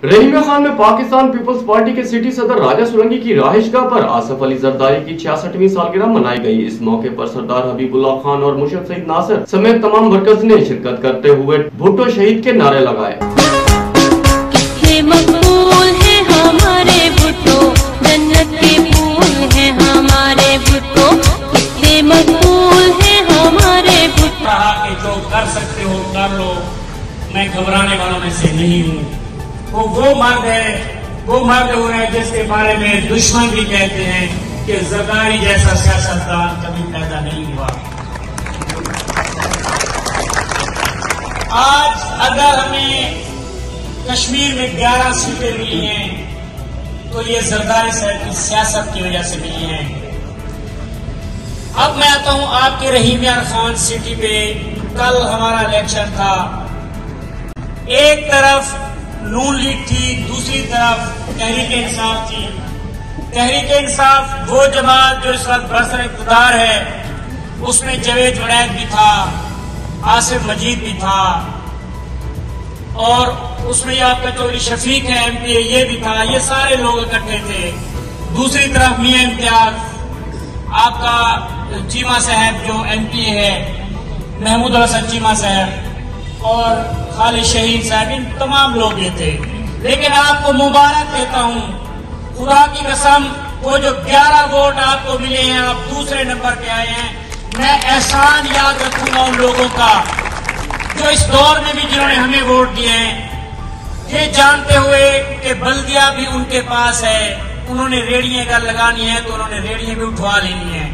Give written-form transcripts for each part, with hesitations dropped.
रहीमिया खान में Pakistan peoples party के city सदर राजा सुरंगी की रहायशगाह पर आसफ अली जरदारी की 66वीं सालगिरह मनाई गई। इस मौके पर सरदार हबीबुल्लाह खान और मुर्शद सईद नासिर समेत तमाम वर्कर्स ने शिरकत करते हुए भुट्टो शहीद के नारे लगाए। जो कर सकते हो कर लो, मैं घबराने वालों में से नहीं हूँ। वो मर्द हो रहे हैं जिसके बारे में दुश्मन भी कहते हैं कि जरदारी जैसा सियासतदान कभी पैदा नहीं हुआ। आज अगर हमें कश्मीर में 11 सीटें मिली हैं तो ये जरदारी साहब की सियासत की वजह से मिली हैं। अब मैं आता हूं आपके रहीमिया खान सिटी पे। कल हमारा इलेक्शन था, एक तरफ नून लीग थी, दूसरी तरफ तहरीक इंसाफ थी। तहरीक इंसाफ वो जमात जो इस वक्त बरसर इक़्तिदार है, उसमें जवेद जुनैद भी था, आसिफ मजीद भी था, और उसमें आपका चौधरी शफीक है एमपी, ये भी था। ये सारे लोग इकट्ठे थे। दूसरी तरफ मियां इम्तियाज, आपका चीमा साहब जो एमपी है, महमूद हसन चीमा साहब और खालिद शहीद साहब, इन तमाम लोग ये थे। लेकिन आपको मुबारक देता हूं, खुदा की कसम, वो जो 11 वोट आपको मिले हैं, आप दूसरे नंबर पे आए हैं। मैं एहसान याद रखूंगा उन लोगों का जो इस दौर में भी जिन्होंने हमें वोट दिए हैं, ये जानते हुए कि बल्दिया भी उनके पास है। उन्होंने रेड़ियां अगर लगानी है तो उन्होंने रेड़ियां भी उठवा लेनी है,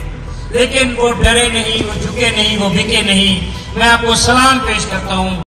लेकिन वो डरे नहीं, वो झुके नहीं, वो बिके नहीं। मैं आपको सलाम पेश करता हूं।